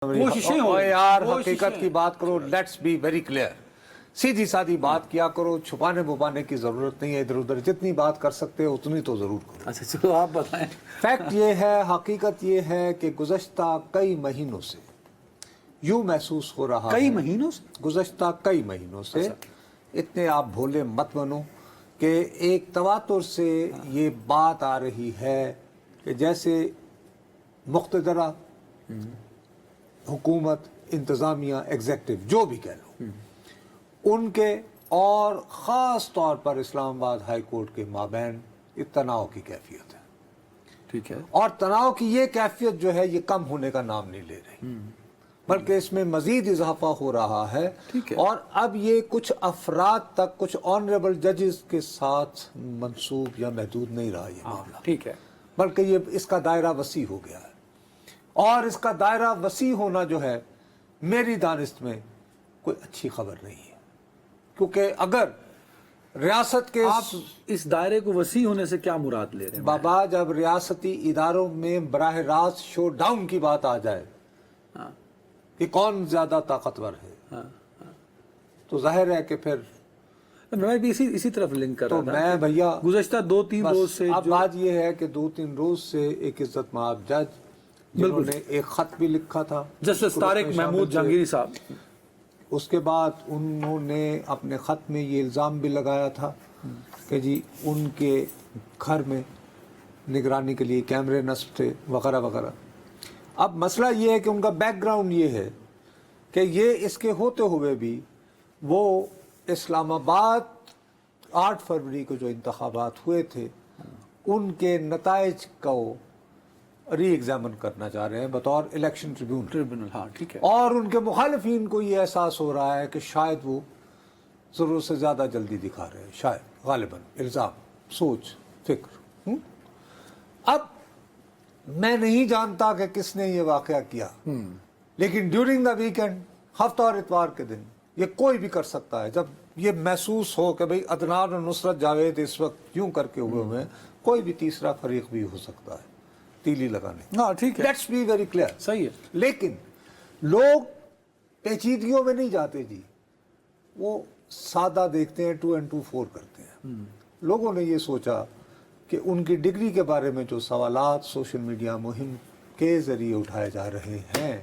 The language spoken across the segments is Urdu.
کوششیں ہو یار حقیقت کی بات کرو. Let's be very clear. سیدھی سادھی بات کیا کرو, چھپانے بپانے کی ضرورت نہیں ہے. ادھر ادھر جتنی بات کر سکتے ہو اتنی تو ضرور کرو. اچھا چلو آپ بتائیں. فیکٹ یہ ہے, حقیقت یہ ہے کہ گزشتہ کئی مہینوں سے یوں محسوس ہو رہا ہے, کئی مہینوں سے, گزشتہ کئی مہینوں سے, اتنے آپ بھولے مت بنو, کہ ایک تواتر سے یہ بات آ رہی ہے کہ جیسے مقتدرہ, حکومت, انتظامیہ, ایگزیکٹو, جو بھی کہہ لو, ان کے اور خاص طور پر اسلام آباد ہائی کورٹ کے مابین تناؤ کی کیفیت ہے. ٹھیک ہے, اور تناؤ کی یہ کیفیت جو ہے یہ کم ہونے کا نام نہیں لے رہی, بلکہ اس میں مزید اضافہ ہو رہا ہے. اور اب یہ کچھ افراد تک, کچھ آنریبل ججز کے ساتھ منسوب یا محدود نہیں رہا یہ معاملہ, ٹھیک ہے, بلکہ یہ اس کا دائرہ وسیع ہو گیا ہے. اور اس کا دائرہ وسیع ہونا جو ہے میری دانست میں کوئی اچھی خبر نہیں ہے, کیونکہ اگر ریاست کے آپ اس دائرے کو وسیع ہونے سے کیا مراد لے رہے ہیں؟ بابا, جب ریاستی اداروں میں براہ راست شو ڈاؤن کی بات آ جائے کہ کون زیادہ طاقتور ہے, تو ظاہر ہے کہ پھر میں بھی اسی طرف لنک کر رہا تھا. میں بھیا گزشتہ 2-3 روز سے اب بات یہ ہے کہ 2-3 روز سے ایک عزت مآب جج جنہوں نے ایک خط بھی لکھا تھا جسٹس طارق محمود جہانگیری صاحب, اس کے بعد انہوں نے اپنے خط میں یہ الزام بھی لگایا تھا کہ جی ان کے گھر میں نگرانی کے لیے کیمرے نصب تھے وغیرہ وغیرہ. اب مسئلہ یہ ہے کہ ان کا بیک گراؤنڈ یہ ہے کہ یہ اس کے ہوتے ہوئے بھی وہ اسلام آباد 8 فروری کو جو انتخابات ہوئے تھے ان کے نتائج کو ری ایگزامن کرنا چاہ رہے ہیں بطور الیکشن ٹریبیونل. ہاں ٹھیک ہے, اور ان کے مخالفین کو یہ احساس ہو رہا ہے کہ شاید وہ ضرورت سے زیادہ جلدی دکھا رہے ہیں, شاید غالباً الزام, سوچ, فکر. اب میں نہیں جانتا کہ کس نے یہ واقعہ کیا, لیکن ڈیورنگ دا ویکینڈ, ہفتہ اور اتوار کے دن یہ کوئی بھی کر سکتا ہے. جب یہ محسوس ہو کہ بھئی عدنان اور نصرت جاوید اس وقت یوں کر کے ہوئے ہیں, کوئی بھی تیسرا فریق بھی ہو سکتا ہے تیلی لگانے. ہاں ٹھیک ہے, لیٹس بی ویری کلیئر. صحیح ہے, لیکن لوگ پیچیدگیوں میں نہیں جاتے جی, وہ سادہ دیکھتے ہیں, 2 and 2 4 کرتے ہیں. لوگوں نے یہ سوچا کہ ان کی ڈگری کے بارے میں جو سوالات سوشل میڈیا مہم کے ذریعے اٹھائے جا رہے ہیں,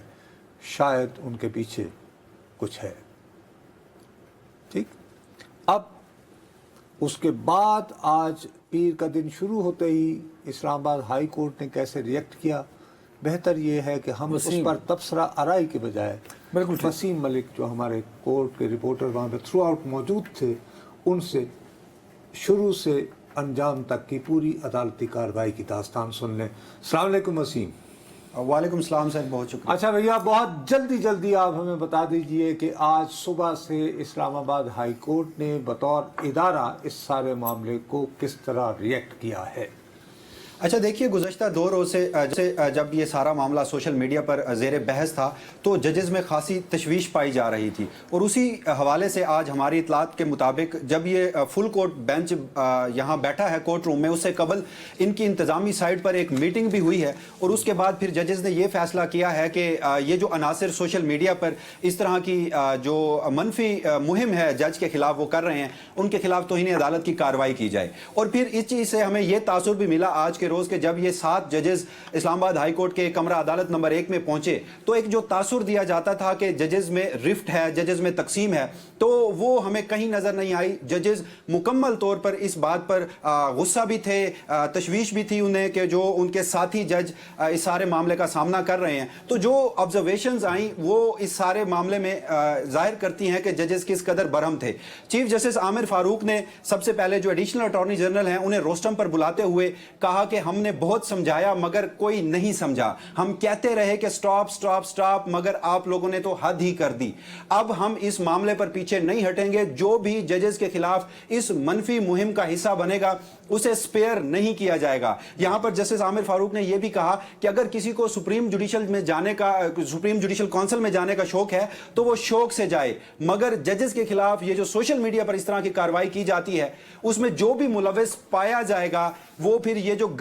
شاید ان کے پیچھے کچھ ہے. ٹھیک, اب اس کے بعد آج پیر کا دن شروع ہوتے ہی اسلام آباد ہائی کورٹ نے کیسے ریئیکٹ کیا, بہتر یہ ہے کہ ہم اس پر تبصرہ آرائی کے بجائے وسیم ملک جو ہمارے کورٹ کے رپورٹر وہاں پہ تھرو آؤٹ موجود تھے, ان سے شروع سے انجام تک کی پوری عدالتی کارروائی کی داستان سن لیں. السلام علیکم وسیم. وعلیکم السلام سر, بہت شکریہ. اچھا بھیا, بہت جلدی آپ ہمیں بتا دیجئے کہ آج صبح سے اسلام آباد ہائی کورٹ نے بطور ادارہ اس سارے معاملے کو کس طرح ریئیکٹ کیا ہے. اچھا دیکھیے, گزشتہ 2 روز سے جب یہ سارا معاملہ سوشل میڈیا پر زیر بحث تھا تو ججز میں خاصی تشویش پائی جا رہی تھی, اور اسی حوالے سے آج ہماری اطلاعات کے مطابق جب یہ فل کورٹ بینچ یہاں بیٹھا ہے کورٹ روم میں, اس سے قبل ان کی انتظامی سائٹ پر ایک میٹنگ بھی ہوئی ہے, اور اس کے بعد پھر ججز نے یہ فیصلہ کیا ہے کہ یہ جو عناصر سوشل میڈیا پر اس طرح کی جو منفی مہم ہے جج کے خلاف وہ کر رہے ہیں, ان کے خلاف توہین عدالت کی کارروائی کی جائے. اور پھر اس چیز سے ہمیں یہ تاثر بھی ملا آج کے روز کہ جب یہ 7 ججز اسلام آباد ہائی کورٹ کے کمرہ عدالت نمبر 1 میں پہنچے تو ایک جو تاثر دیا جاتا تھا کہ ججز میں رفٹ ہے, ججز میں تقسیم ہے, تو وہ ہمیں کہیں نظر نہیں آئی. ججز مکمل طور پر اس بات پر غصہ بھی تھے, تشویش بھی تھی انہیں کہ جو ان کے ساتھی جج اس سارے معاملے کا سامنا کر رہے ہیں. تو جو آبزرویشنز آئیں وہ اس سارے معاملے میں ظاہر کرتی ہیں کہ ججز کس قدر برہم تھے. چیف جسٹس عامر فاروق نے سب سے پہلے جو ایڈیشنل اٹارنی جنرل ہیں انہیں روسٹم پر بلاتے ہوئے کہا کہ ہم نے بہت سمجھایا مگر کوئی نہیں سمجھا, ہم کہتے رہے کہ سٹاپ سٹاپ سٹاپ, مگر آپ لوگوں نے تو حد ہی کر دی. اب ہم اس معاملے پر پیچھے نہیں ہٹیں گے, جو بھی ججز کے خلاف اس منفی مہم کا حصہ بنے گا اسے سپیئر نہیں کیا جائے گا. یہاں پر جسٹس عامر فاروق نے یہ بھی کہا کہ اگر کسی کو سپریم جوڈیشل کونسل میں جانے کا شوق ہے تو وہ شوق سے جائے, مگر ججز کے خلاف یہ جو سوشل میڈیا پر اس طرح کی کارروائی کی جاتی ہے اس میں جو بھی ملوث پایا جائے گا وہ پھر یہ جو